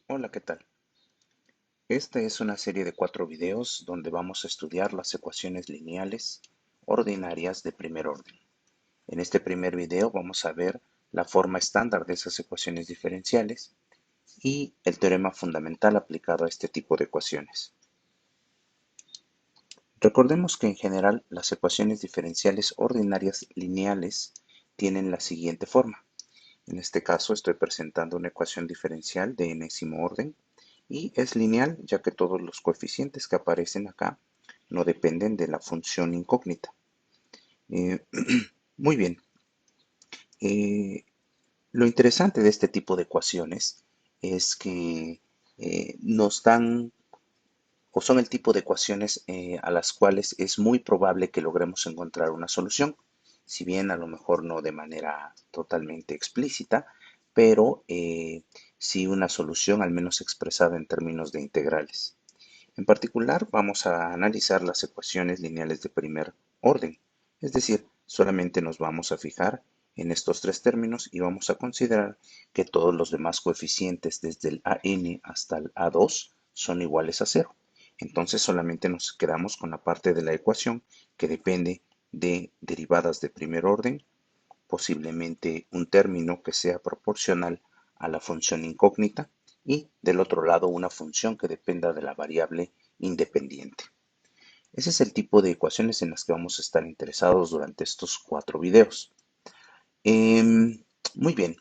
Hola, ¿qué tal? Esta es una serie de 4 videos donde vamos a estudiar las ecuaciones lineales ordinarias de primer orden. En este primer video vamos a ver la forma estándar de esas ecuaciones diferenciales y el teorema fundamental aplicado a este tipo de ecuaciones. Recordemos que en general las ecuaciones diferenciales ordinarias lineales tienen la siguiente forma. En este caso estoy presentando una ecuación diferencial de enésimo orden y es lineal ya que todos los coeficientes que aparecen acá no dependen de la función incógnita. Eh, Muy bien, eh, lo interesante de este tipo de ecuaciones es que nos dan o son el tipo de ecuaciones a las cuales es muy probable que logremos encontrar una solución, si bien a lo mejor no de manera totalmente explícita, pero sí una solución al menos expresada en términos de integrales. En particular, vamos a analizar las ecuaciones lineales de primer orden, es decir, solamente nos vamos a fijar en estos 3 términos y vamos a considerar que todos los demás coeficientes desde el a_n hasta el a2 son iguales a cero. Entonces solamente nos quedamos con la parte de la ecuación que depende de derivadas de primer orden, posiblemente un término que sea proporcional a la función incógnita y del otro lado una función que dependa de la variable independiente. Ese es el tipo de ecuaciones en las que vamos a estar interesados durante estos 4 videos. Muy bien,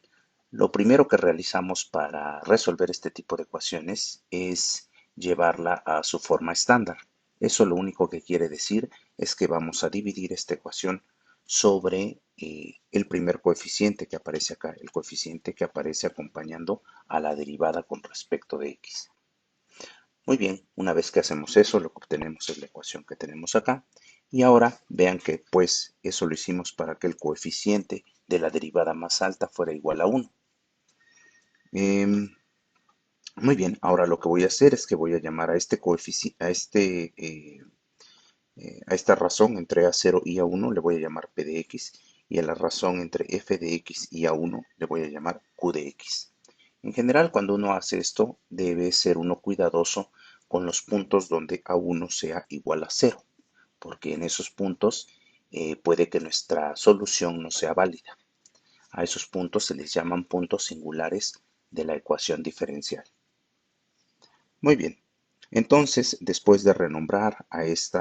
lo primero que realizamos para resolver este tipo de ecuaciones es llevarla a su forma estándar. Eso lo único que quiere decir es que vamos a dividir esta ecuación sobre el primer coeficiente que aparece acá, el coeficiente que aparece acompañando a la derivada con respecto de x. Muy bien, una vez que hacemos eso, lo que obtenemos es la ecuación que tenemos acá. Y ahora vean que pues eso lo hicimos para que el coeficiente de la derivada más alta fuera igual a 1. Muy bien, ahora lo que voy a hacer es que voy a llamar a este coeficiente, a esta razón entre a0 y a1 le voy a llamar p de x y a la razón entre f de x y a1 le voy a llamar q de x. En general, cuando uno hace esto, debe ser uno cuidadoso con los puntos donde a1 sea igual a 0, porque en esos puntos puede que nuestra solución no sea válida. A esos puntos se les llaman puntos singulares de la ecuación diferencial. Muy bien, entonces después de renombrar a este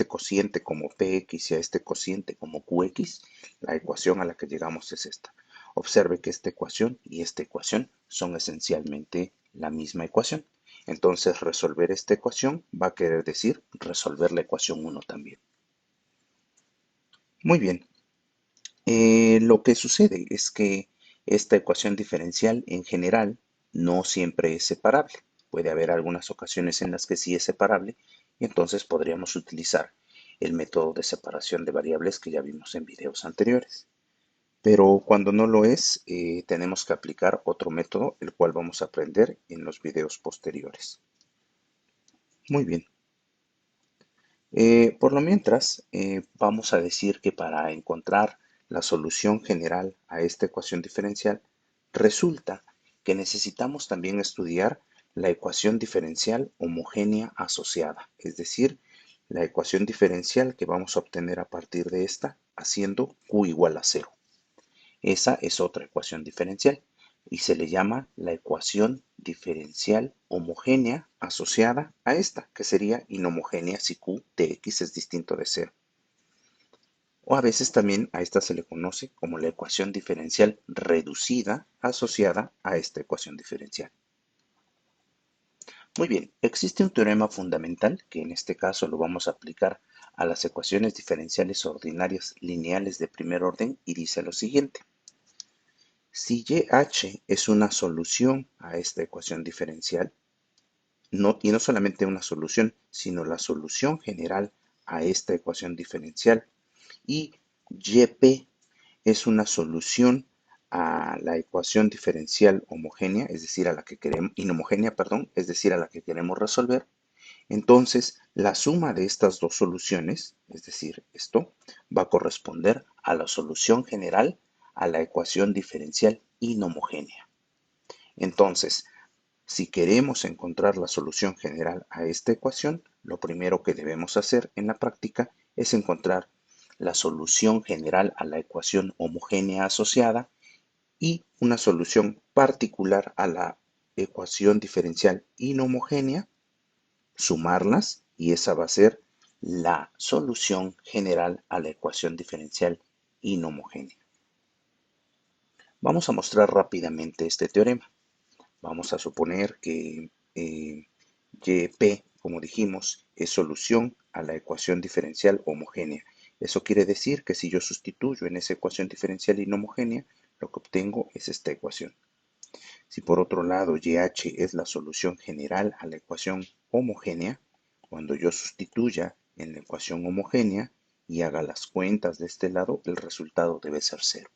cociente como px y a este cociente como qx, la ecuación a la que llegamos es esta. Observe que esta ecuación y esta ecuación son esencialmente la misma ecuación. Entonces resolver esta ecuación va a querer decir resolver la ecuación 1 también. Muy bien, lo que sucede es que esta ecuación diferencial en general no siempre es separable. Puede haber algunas ocasiones en las que sí es separable y entonces podríamos utilizar el método de separación de variables que ya vimos en videos anteriores. Pero cuando no lo es, tenemos que aplicar otro método, el cual vamos a aprender en los videos posteriores. Muy bien. Por lo mientras, vamos a decir que para encontrar la solución general a esta ecuación diferencial, resulta que necesitamos también estudiar la ecuación diferencial homogénea asociada, es decir, la ecuación diferencial que vamos a obtener a partir de esta haciendo q igual a 0. Esa es otra ecuación diferencial y se le llama la ecuación diferencial homogénea asociada a esta, que sería inhomogénea si q de x es distinto de 0. O a veces también a esta se le conoce como la ecuación diferencial reducida asociada a esta ecuación diferencial. Muy bien, existe un teorema fundamental que en este caso lo vamos a aplicar a las ecuaciones diferenciales ordinarias lineales de primer orden y dice lo siguiente. Si YH es una solución a esta ecuación diferencial, y no solamente una solución, sino la solución general a esta ecuación diferencial, y YP es una solución a la ecuación diferencial homogénea, es decir, a la que queremos, inhomogénea, perdón, es decir, a la que queremos resolver, entonces la suma de estas dos soluciones, es decir, esto, va a corresponder a la solución general a la ecuación diferencial inhomogénea. Entonces, Si queremos encontrar la solución general a esta ecuación, lo primero que debemos hacer en la práctica es encontrar la solución general a la ecuación homogénea asociada y una solución particular a la ecuación diferencial inhomogénea, sumarlas y esa va a ser la solución general a la ecuación diferencial inhomogénea. Vamos a mostrar rápidamente este teorema. Vamos a suponer que YP, como dijimos, es solución a la ecuación diferencial homogénea. Eso quiere decir que si yo sustituyo en esa ecuación diferencial inhomogénea, lo que obtengo es esta ecuación. Si por otro lado YH es la solución general a la ecuación homogénea, cuando yo sustituya en la ecuación homogénea y haga las cuentas de este lado, el resultado debe ser cero.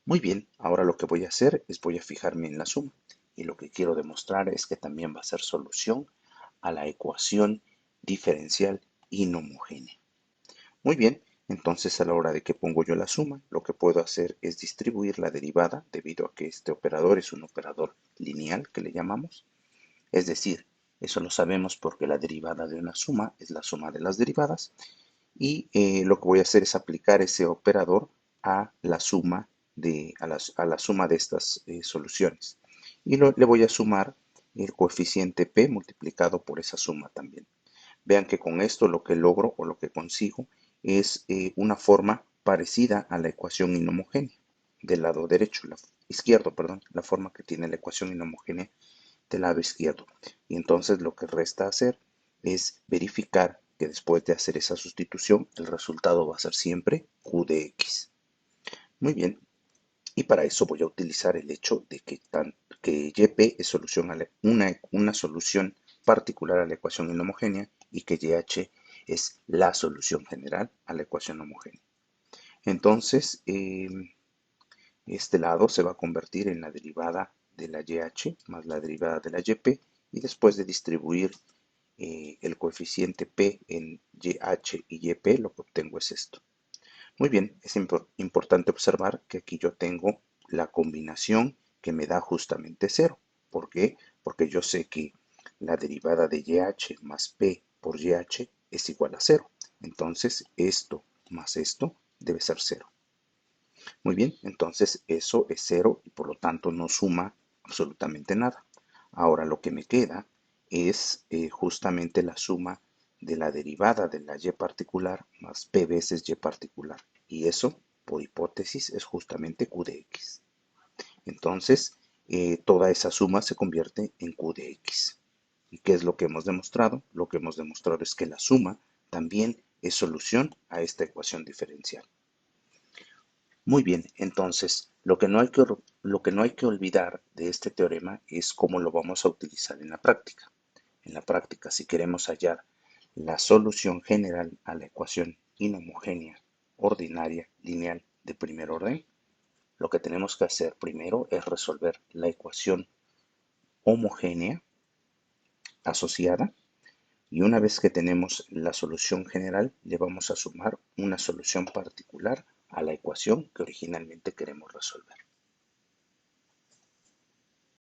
Muy bien, ahora lo que voy a hacer es voy a fijarme en la suma y lo que quiero demostrar es que también va a ser solución a la ecuación diferencial inhomogénea. Muy bien, entonces a la hora de que pongo yo la suma, lo que puedo hacer es distribuir la derivada debido a que este operador es un operador lineal que le llamamos. Es decir, eso lo sabemos porque la derivada de una suma es la suma de las derivadas y lo que voy a hacer es aplicar ese operador a la suma a la suma de estas soluciones. Y le voy a sumar el coeficiente p multiplicado por esa suma también. Vean que con esto lo que logro o lo que consigo es una forma parecida a la ecuación inhomogénea del lado derecho, izquierdo, perdón, la forma que tiene la ecuación inhomogénea del lado izquierdo. Y entonces lo que resta hacer es verificar que después de hacer esa sustitución, el resultado va a ser siempre Q de X. Muy bien, y para eso voy a utilizar el hecho de que YP es solución una solución particular a la ecuación inhomogénea y que YH es la solución general a la ecuación homogénea. Entonces, este lado se va a convertir en la derivada de la YH más la derivada de la YP y después de distribuir el coeficiente P en YH y YP, lo que obtengo es esto. Muy bien, es importante observar que aquí yo tengo la combinación que me da justamente cero. ¿Por qué? Porque yo sé que la derivada de YH más P por YH es igual a cero. Entonces, esto más esto debe ser cero. Muy bien, entonces eso es cero y por lo tanto no suma absolutamente nada. Ahora lo que me queda es justamente la suma de la derivada de la y particular más p veces y particular. Y eso, por hipótesis, es justamente q de x. Entonces, toda esa suma se convierte en q de x. ¿Y qué es lo que hemos demostrado? Lo que hemos demostrado es que la suma también es solución a esta ecuación diferencial. Muy bien, entonces lo que no hay que olvidar de este teorema es cómo lo vamos a utilizar en la práctica. En la práctica, si queremos hallar la solución general a la ecuación inhomogénea ordinaria lineal de primer orden, lo que tenemos que hacer primero es resolver la ecuación homogénea asociada y una vez que tenemos la solución general, le vamos a sumar una solución particular a la ecuación que originalmente queremos resolver.